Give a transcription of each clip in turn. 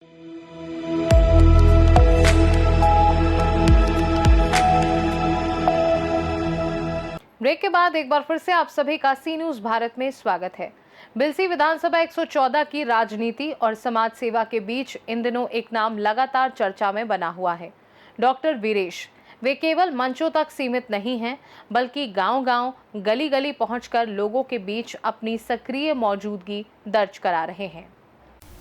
Break के बाद एक बार फिर से आप सभी का सी न्यूज भारत में स्वागत है। बिलसी विधानसभा 114 की राजनीति और समाज सेवा के बीच इन दिनों एक नाम लगातार चर्चा में बना हुआ है, डॉक्टर वीरेश। वे केवल मंचों तक सीमित नहीं हैं, बल्कि गांव-गांव, गली-गली पहुंचकर लोगों के बीच अपनी सक्रिय मौजूदगी दर्ज करा रहे हैं।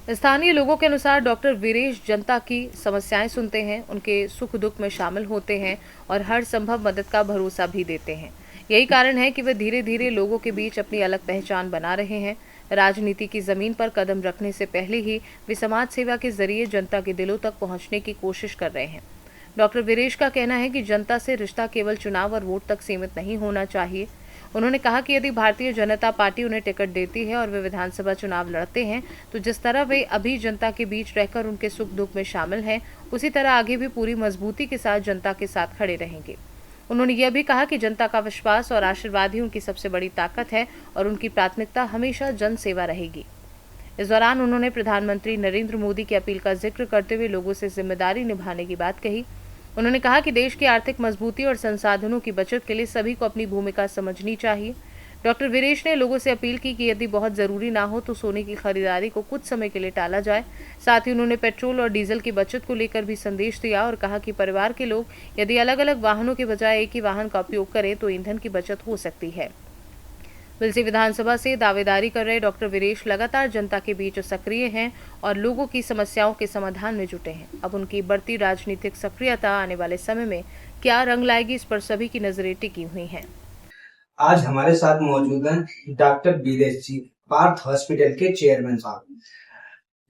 स्थानीय लोगों के अनुसार डॉक्टर वीरेश जनता की समस्याएं सुनते हैं, उनके सुख दुख में शामिल होते हैं और हर संभव मदद का भरोसा भी देते हैं। यही कारण है कि वे धीरे धीरे लोगों के बीच अपनी अलग पहचान बना रहे हैं। राजनीति की जमीन पर कदम रखने से पहले ही वे समाज सेवा के जरिए जनता के दिलों तक पहुंचने की कोशिश कर रहे हैं। डॉक्टर वीरेश का कहना है कि जनता से रिश्ता केवल चुनाव और वोट तक सीमित नहीं होना चाहिए। उन्होंने कहा कि यदि भारतीय जनता पार्टी उन्हें टिकट देती है और वे विधानसभा चुनाव लड़ते हैं, तो जिस तरह वे अभी जनता के बीच रहकर उनके सुख दुख में शामिल हैं, उसी तरह आगे भी पूरी मजबूती के साथ जनता के साथ खड़े रहेंगे। उन्होंने यह भी कहा कि जनता का विश्वास और आशीर्वाद ही उनकी सबसे बड़ी ताकत है और उनकी प्राथमिकता हमेशा जन सेवा रहेगी। इस दौरान उन्होंने प्रधानमंत्री नरेंद्र मोदी की अपील का जिक्र करते हुए लोगों से जिम्मेदारी निभाने की बात कही। उन्होंने कहा कि देश की आर्थिक मजबूती और संसाधनों की बचत के लिए सभी को अपनी भूमिका समझनी चाहिए। डॉक्टर वीरेश ने लोगों से अपील की कि यदि बहुत जरूरी ना हो तो सोने की खरीदारी को कुछ समय के लिए टाला जाए। साथ ही उन्होंने पेट्रोल और डीजल की बचत को लेकर भी संदेश दिया और कहा कि परिवार के लोग यदि अलग अलग वाहनों के बजाय एक ही वाहन का उपयोग करें तो ईंधन की बचत हो सकती है। बिलसी विधानसभा से दावेदारी कर रहे डॉक्टर वीरेश लगातार जनता के बीच सक्रिय हैं और लोगों की समस्याओं के समाधान में जुटे हैं। अब उनकी बढ़ती राजनीतिक सक्रियता आने वाले समय में क्या रंग लाएगी, इस पर सभी की नजरें टिकी हुई हैं। आज हमारे साथ मौजूद हैं डॉक्टर वीरेश जी, पार्थ हॉस्पिटल के चेयरमैन साहब।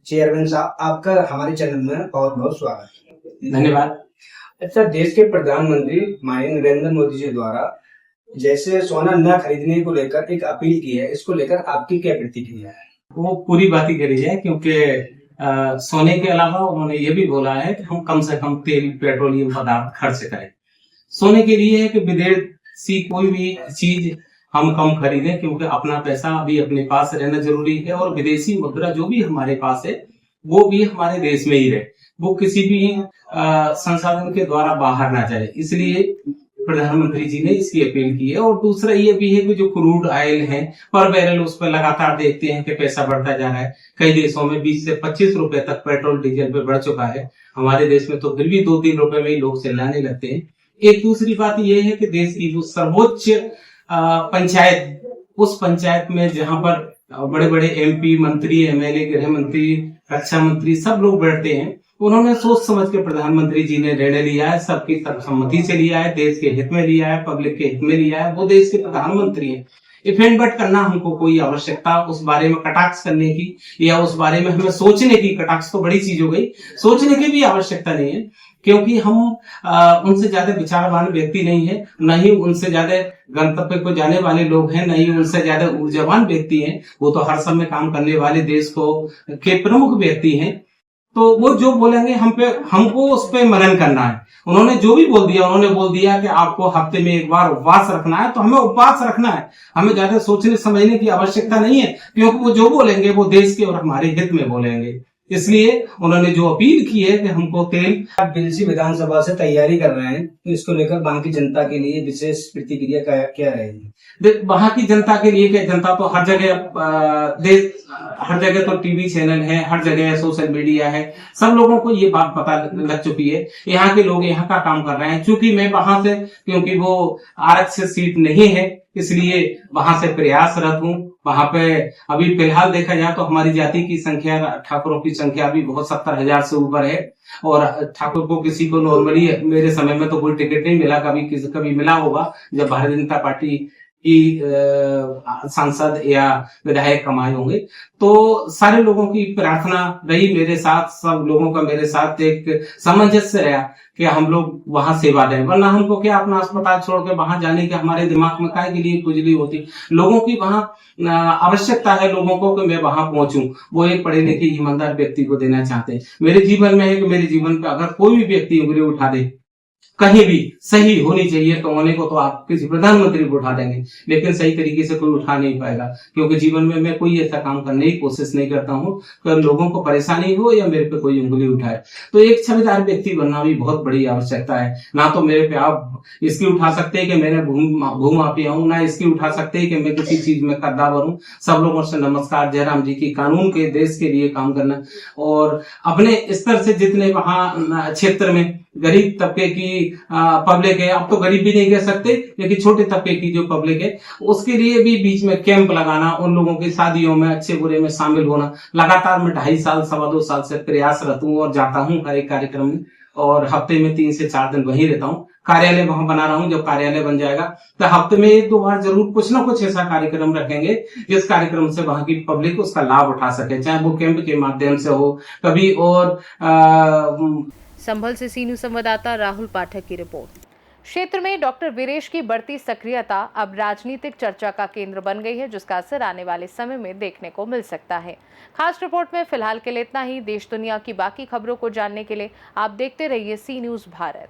चेयरमैन साहब, आपका हमारे चैनल में बहुत बहुत स्वागत है। धन्यवाद। अच्छा, देश के प्रधानमंत्री माननीय नरेंद्र मोदी जी द्वारा जैसे सोना न खरीदने को लेकर एक अपील की है, इसको लेकर आपकी क्या प्रतिक्रिया है? वो पूरी बात ही करी है, क्योंकि सोने के अलावा उन्होंने ये भी बोला है कि हम कम से कम तेल पेट्रोलियम पदार्थ खर्च करें। सोने के लिए है कि विदेशी कोई भी चीज हम कम खरीदें, क्योंकि अपना पैसा अभी अपने पास रहना जरूरी है और विदेशी मुद्रा जो भी हमारे पास है वो भी हमारे देश में ही रहे, वो किसी भी संसाधन के द्वारा बाहर ना जाए। इसलिए प्रधानमंत्री जी ने इसकी अपील की है। और दूसरा ये भी है कि जो क्रूड ऑयल है पर बैरल, उस पर लगातार देखते हैं कि पैसा बढ़ता जा रहा है। कई देशों में 20 से 25 रुपए तक पेट्रोल डीजल पे बढ़ चुका है। हमारे देश में तो फिर भी 2-3 रुपए में ही लोग चिल्लाने लगते हैं। एक दूसरी बात ये है कि देश की जो सर्वोच्च पंचायत, उस पंचायत में जहां पर बड़े बड़े MP, मंत्री, MLA, गृह मंत्री, रक्षा मंत्री सब लोग बैठते हैं, उन्होंने सोच समझ के प्रधानमंत्री जी ने निर्णय लिया है, सबकी सर्वसम्मति से लिया है, देश के हित में लिया है, पब्लिक के हित में लिया है। वो देश के प्रधानमंत्री हैं। इफेंट बट करना हमको कोई आवश्यकता उस बारे में कटाक्ष करने की या उस बारे में हमें सोचने की, कटाक्ष तो बड़ी चीज हो गई, सोचने की भी आवश्यकता नहीं है, क्योंकि हम उनसे ज्यादा विचारवान व्यक्ति नहीं है, न ही उनसे ज्यादा गंतव्य को जाने वाले लोग हैं, न ही उनसे ज्यादा ऊर्जावान व्यक्ति हैं। वो तो हर समय काम करने वाले देश को के प्रमुख व्यक्ति हैं। तो वो जो बोलेंगे हमको उस पर मनन करना है। उन्होंने जो भी बोल दिया, उन्होंने बोल दिया कि आपको हफ्ते में एक बार उपवास रखना है, तो हमें उपवास रखना है। हमें ज्यादा सोचने समझने की आवश्यकता नहीं है, क्योंकि वो जो बोलेंगे वो देश के और हमारे हित में बोलेंगे। इसलिए उन्होंने जो अपील की है कि हमको तेल। आप बिलसी विधानसभा से तैयारी कर रहे हैं, तो इसको लेकर वहां की जनता के लिए विशेष प्रतिक्रिया क्या रहेगी? वहां की जनता के लिए क्या, जनता तो हर जगह हर जगह तो टीवी चैनल है, हर जगह सोशल मीडिया है, सब लोगों को ये बात पता लग चुकी है। यहाँ के लोग यहाँ का काम कर रहे हैं। चूंकि मैं वहां से, क्योंकि वो आरक्षित सीट नहीं है, इसलिए वहां से प्रयासरत हूँ। वहां पे अभी फिलहाल देखा जाए तो हमारी जाति की संख्या, ठाकुरों की संख्या भी बहुत 70,000 से ऊपर है। और ठाकुर को किसी को नॉर्मली, मेरे समय में तो कोई टिकट नहीं मिला, कभी मिला होगा जब भारतीय जनता पार्टी की सांसद या विधायक कमाए होंगे। तो सारे लोगों की प्रार्थना रही मेरे साथ, सब लोगों का मेरे साथ एक सामंजस्य रहा कि हम लोग वहां सेवा दें। वरना हमको क्या अपना अस्पताल छोड़ के वहां जाने के हमारे दिमाग में काहे के लिए खुजली होती। लोगों की वहां आवश्यकता है, लोगों को कि मैं वहां पहुंचूं। वो एक पढ़े लिखे ईमानदार व्यक्ति को देना चाहते हैं। मेरे जीवन में है कि मेरे जीवन पे अगर कोई भी व्यक्ति उंगली उठा दे कहीं भी सही होनी चाहिए तो होने को तो आप किसी प्रधानमंत्री को उठा देंगे, लेकिन सही तरीके से कोई उठा नहीं पाएगा, क्योंकि जीवन में मैं कोई ऐसा काम करने की कोशिश नहीं करता हूँ कि लोगों को परेशानी हो या मेरे पे कोई उंगली उठाए। तो एक छविदार व्यक्ति बनना भी बहुत बड़ी आवश्यकता है। ना तो मेरे पे आप इसकी उठा सकते हैं कि मैं भूमाफिया हूँ, ना इसकी उठा सकते हैं कि मैं किसी चीज में कद्दावर हूँ। सब लोगों से नमस्कार। जयराम जी की कानून के देश के लिए काम करना और अपने स्तर से जितने वहां क्षेत्र में गरीब तबके की पब्लिक है, अब तो गरीब भी नहीं कह सकते, लेकिन छोटे तबके की जो पब्लिक है उसके लिए भी बीच में कैंप लगाना, उन लोगों की शादियों में अच्छे बुरे में शामिल होना। लगातार मैं 2.5 साल 2.25 साल से प्रयासरत हूँ और जाता हूँ हर एक कार्यक्रम में, और हफ्ते में 3 से 4 दिन वहीं रहता हूँ। कार्यालय वहां बना रहा हूँ, जब कार्यालय बन जाएगा तो हफ्ते में 1-2 बार जरूर कुछ ना कुछ ऐसा कार्यक्रम रखेंगे जिस कार्यक्रम से वहां की पब्लिक उसका लाभ उठा सके, चाहे वो कैंप के माध्यम से हो कभी। और संभल से सी न्यूज संवाददाता राहुल पाठक की रिपोर्ट। क्षेत्र में डॉक्टर वीरेश की बढ़ती सक्रियता अब राजनीतिक चर्चा का केंद्र बन गई है, जिसका असर आने वाले समय में देखने को मिल सकता है। खास रिपोर्ट में फिलहाल के लिए इतना ही। देश दुनिया की बाकी खबरों को जानने के लिए आप देखते रहिए सी न्यूज भारत।